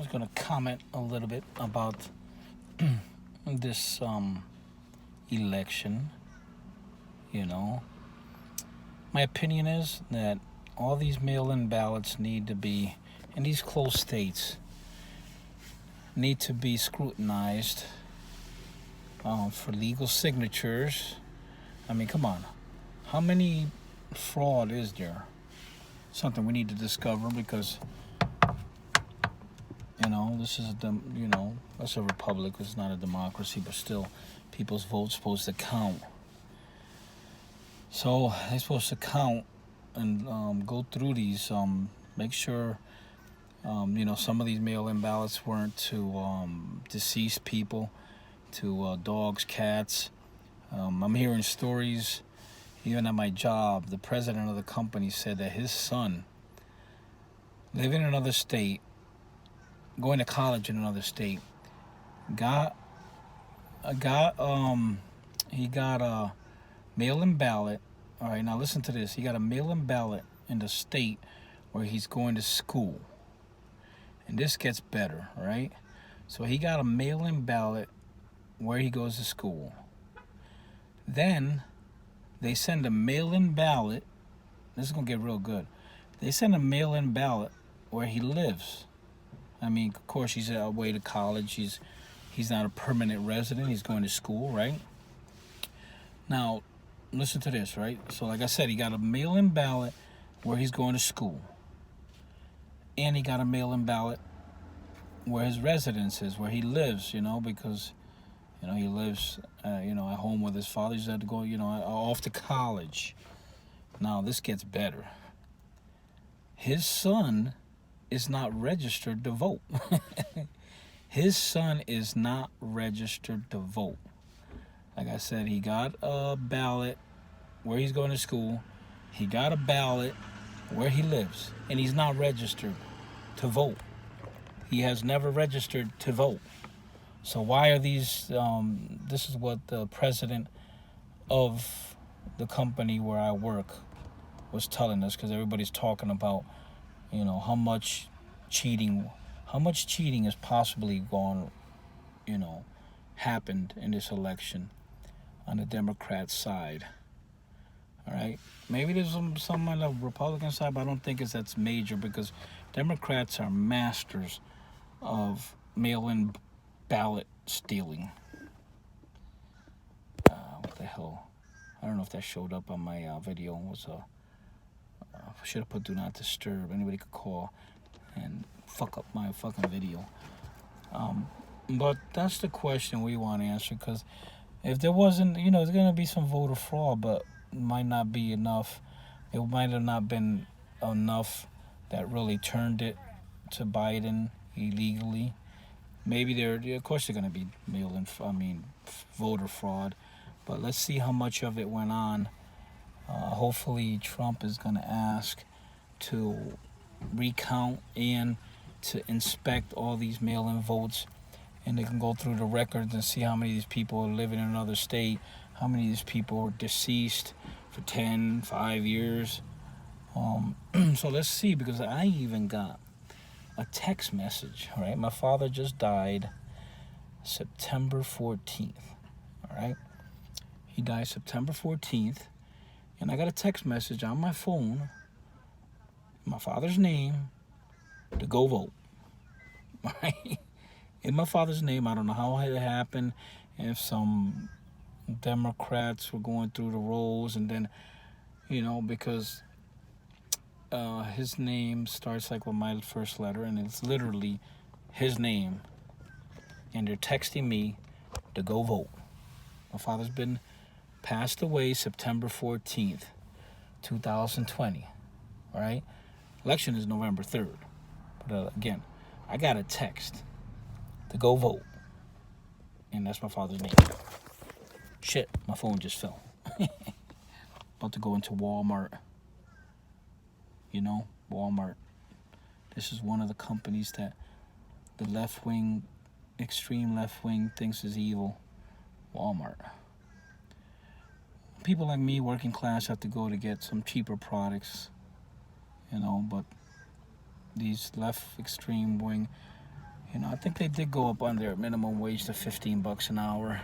was going to comment a little bit about this election. You know, my opinion is that all these mail-in ballots need to be, in these close states, need to be scrutinized for legal signatures. I mean, come on. How many fraud is there? Something we need to discover because, this is that's a republic. It's not a democracy, but still, people's votes supposed to count. So they're supposed to count and go through these, make sure, some of these mail-in ballots weren't to deceased people, to dogs, cats. I'm hearing stories, even at my job, the president of the company said that his son, living in another state, going to college in another state, he got a mail-in ballot. All right, now listen to this. He got a mail-in ballot in the state where he's going to school. And this gets better, right? So he got a mail-in ballot where he goes to school. Then they send a mail-in ballot. This is going to get real good. They send a mail-in ballot where he lives. I mean, of course, he's away to college. He's not a permanent resident. He's going to school, right? Now, listen to this, right? So, like I said, he got a mail-in ballot where he's going to school. And he got a mail-in ballot where his residence is, where he lives, because, he lives, at home with his father. He's had to go, off to college. Now, this gets better. His son is not registered to vote. His son is not registered to vote. Like I said, he got a ballot where he's going to school. He got a ballot where he lives. And he's not registered to vote. He has never registered to vote. So why are these, this is what the president of the company where I work was telling us, because everybody's talking about, how much cheating is possibly going, happened in this election on the Democrat side. All right, maybe there's some on the Republican side, but I don't think that's major because Democrats are masters of mail-in ballot stealing. What the hell? I don't know if that showed up on my video. It was I should have put do not disturb. Anybody could call and fuck up my fucking video. But that's the question we want to answer, because if there wasn't, there's going to be some voter fraud, but it might not be enough. It might have not been enough that really turned it to Biden illegally. Maybe of course, they're going to be voter fraud, but let's see how much of it went on. Hopefully, Trump is going to ask to recount and to inspect all these mail-in votes, and they can go through the records and see how many of these people are living in another state, how many of these people are deceased for 5 years. So let's see, because I even got a text message, all right? My father just died September 14th, all right? He died September 14th, and I got a text message on my phone, my father's name, to go vote, all right? In my father's name. I don't know how it happened, if some Democrats were going through the rolls, and then, because his name starts like with my first letter, and it's literally his name, and they're texting me to go vote. My father's been passed away September 14th, 2020, all right? Election is November 3rd. But again, I got a text to go vote, and that's my father's name. Shit, my phone just fell. About to go into Walmart. Walmart. This is one of the companies that the left-wing, extreme left-wing thinks is evil. Walmart. People like me, working class, have to go to get some cheaper products, but these left extreme wing I think they did go up on their minimum wage to $15 an hour,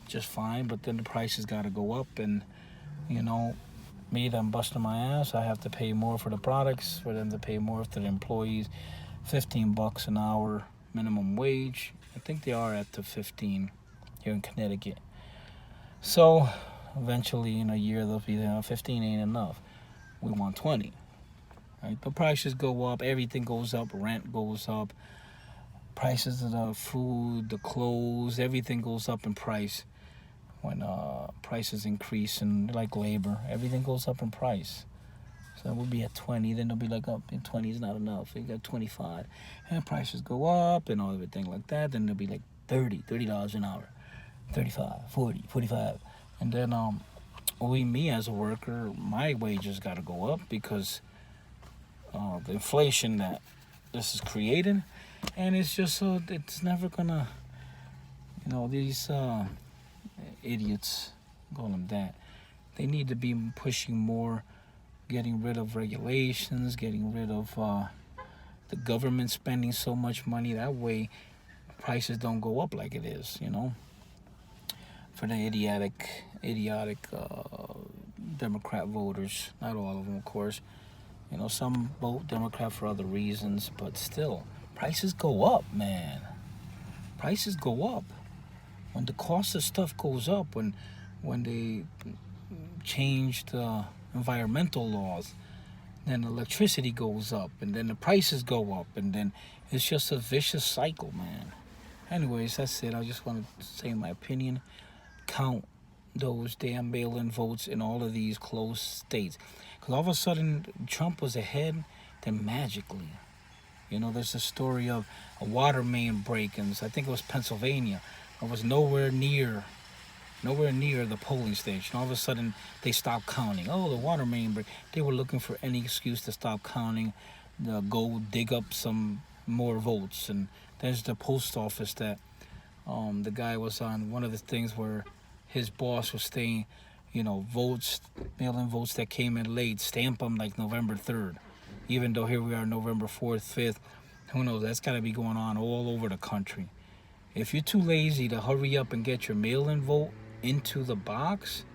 just fine. But then the prices got to go up, and me, I'm busting my ass. I have to pay more for the products, for them to pay more to the employees. $15 an hour minimum wage. I think they are at the 15 here in Connecticut. So eventually, in a year, they'll be 15 ain't enough. We want 20. Right? The prices go up. Everything goes up. Rent goes up. Prices of the food, the clothes, everything goes up in price when prices increase, and like labor, everything goes up in price. So we'll be at 20, then they'll be like, oh, 20 is not enough. You got 25, and prices go up and all everything like that. Then they'll be like $30 an hour, 35, 40, 45, and then me as a worker, my wages got to go up because the inflation that this is creating, and it's just it's never gonna, these idiots, call them that, they need to be pushing more, getting rid of regulations, getting rid of the government spending so much money. That way prices don't go up like it is, for the idiotic Democrat voters. Not all of them, of course. Some vote Democrat for other reasons, but still, prices go up, man. Prices go up. When the cost of stuff goes up, when they change the environmental laws, then electricity goes up, and then the prices go up, and then it's just a vicious cycle, man. Anyways, that's it. I just want to say my opinion. Count those damn mail-in votes in all of these close states. Because all of a sudden, Trump was ahead, then magically. There's a story of a water main break-ins. I think it was Pennsylvania. It was nowhere near the polling station. All of a sudden, they stopped counting. Oh, the water main break. They were looking for any excuse to stop counting, go dig up some more votes. And there's the post office that the guy was on. One of the things where his boss was saying, votes, mail-in votes that came in late, stamp them like November 3rd. Even though here we are November 4th, 5th. Who knows? That's got to be going on all over the country. If you're too lazy to hurry up and get your mail-in vote into the box,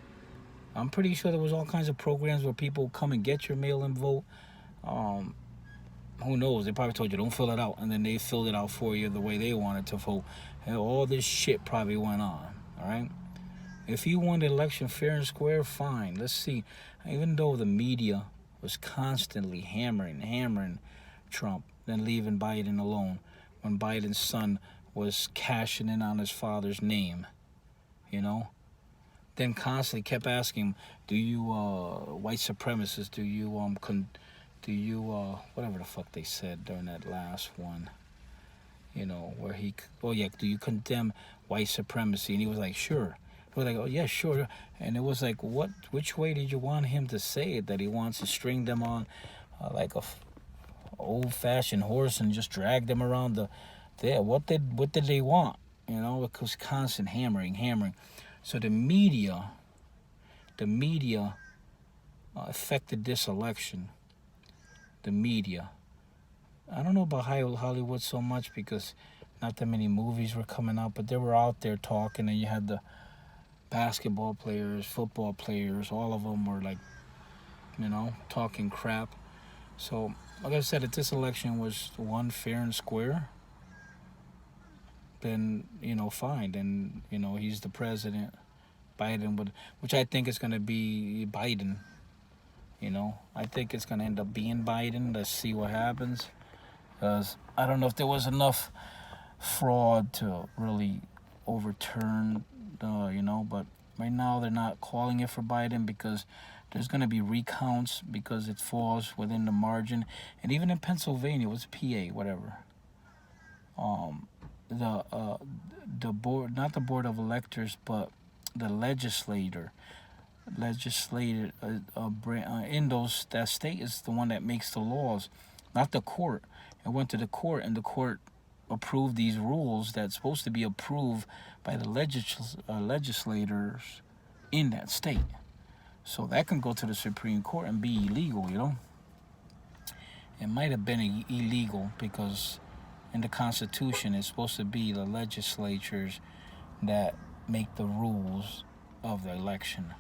I'm pretty sure there was all kinds of programs where people come and get your mail-in vote. Who knows? They probably told you, don't fill it out. And then they filled it out for you the way they wanted to vote. And all this shit probably went on. All right? If you want the election fair and square, fine. Let's see. Even though the media was constantly hammering Trump, then leaving Biden alone when Biden's son was cashing in on his father's name, then constantly kept asking, do you white supremacists, do you whatever the fuck they said during that last one, where do you condemn white supremacy? And he was like, sure. We're like, oh yeah, sure. And it was like, which way did you want him to say it? That he wants to string them on like a old-fashioned horse and just drag them around what did they want? It was constant hammering. So the media affected this election. The media. I don't know about Hollywood so much because not that many movies were coming out, but they were out there talking, and you had the basketball players, football players, all of them were like, talking crap. So, like I said, if this election was won fair and square, then, fine. Then, he's the president. Biden which I think is going to be Biden. I think it's going to end up being Biden. Let's see what happens. Because I don't know if there was enough fraud to really overturn but right now they're not calling it for Biden because there's going to be recounts because it falls within the margin. And even in Pennsylvania, it was PA, whatever. The board, not the board of electors, but the legislator in that state is the one that makes the laws, not the court. It went to the court, and the court approved these rules that's supposed to be approved by the legislators in that state. So that can go to the Supreme Court and be illegal, It might have been illegal because in the Constitution, it's supposed to be the legislatures that make the rules of the election.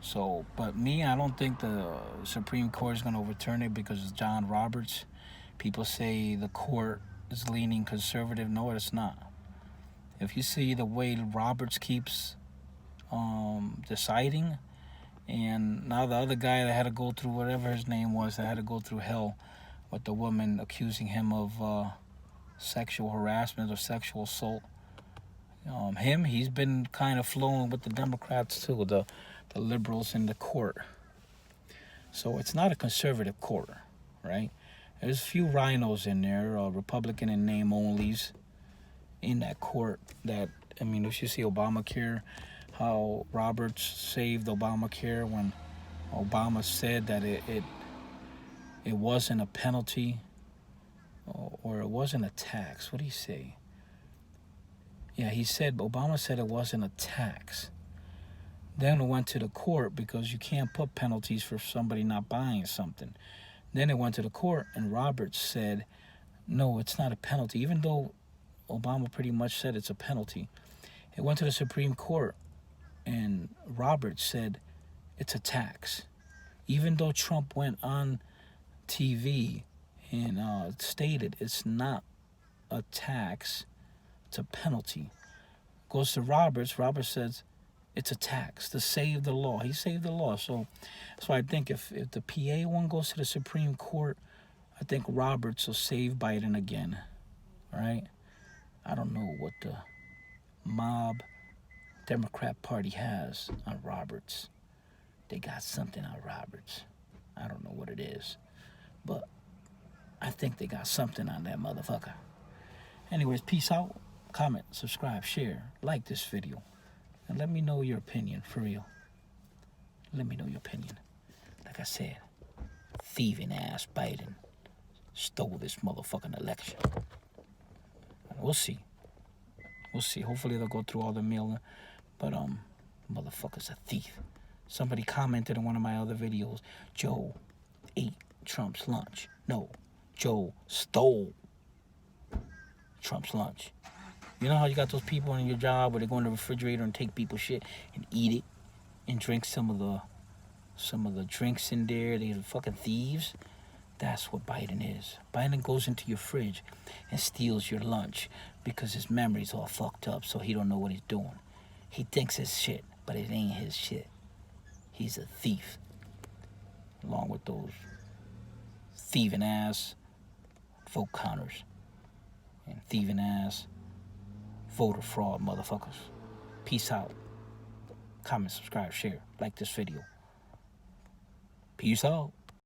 So, but me, I don't think the Supreme Court is going to overturn it because it's John Roberts. People say the court is leaning conservative. No, it's not. If you see the way Roberts keeps deciding, and now the other guy that had to go through whatever his name was, that had to go through hell with the woman accusing him of sexual harassment or sexual assault. He's been kind of flowing with the Democrats too, the liberals in the court. So it's not a conservative court, right? There's a few rhinos in there, Republican in name onlys in that court. That, I mean, if you see Obamacare, how Roberts saved Obamacare when Obama said that it wasn't a penalty or it wasn't a tax. What did he say? Yeah, Obama said it wasn't a tax. Then it went to the court because you can't put penalties for somebody not buying something. Then it went to the court and Roberts said, no, it's not a penalty. Even though Obama pretty much said it's a penalty. It went to the Supreme Court and Roberts said it's a tax. Even though Trump went on TV and stated it's not a tax, it's a penalty. Goes to Roberts. Roberts says it's a tax to save the law. He saved the law. So I think if the PA one goes to the Supreme Court, I think Roberts will save Biden again. Right? I don't know what the mob Democrat Party has on Roberts. They got something on Roberts. I don't know what it is. But I think they got something on that motherfucker. Anyways, peace out. Comment, subscribe, share, like this video. And let me know your opinion, for real. Let me know your opinion. Like I said, thieving ass Biden stole this motherfucking election. We'll see. We'll see. Hopefully they'll go through all the mail. But motherfucker's a thief. Somebody commented in one of my other videos, Joe ate Trump's lunch. No, Joe stole Trump's lunch. You know how you got those people in your job where they go in the refrigerator and take people's shit and eat it and drink some of the drinks in there? They're fucking thieves. That's what Biden is. Biden goes into your fridge and steals your lunch because his memory's all fucked up, so he don't know what he's doing. He thinks it's shit, but it ain't his shit. He's a thief. Along with those thieving ass vote counters and thieving ass voter fraud motherfuckers. Peace out. Comment, subscribe, share, like this video. Peace out.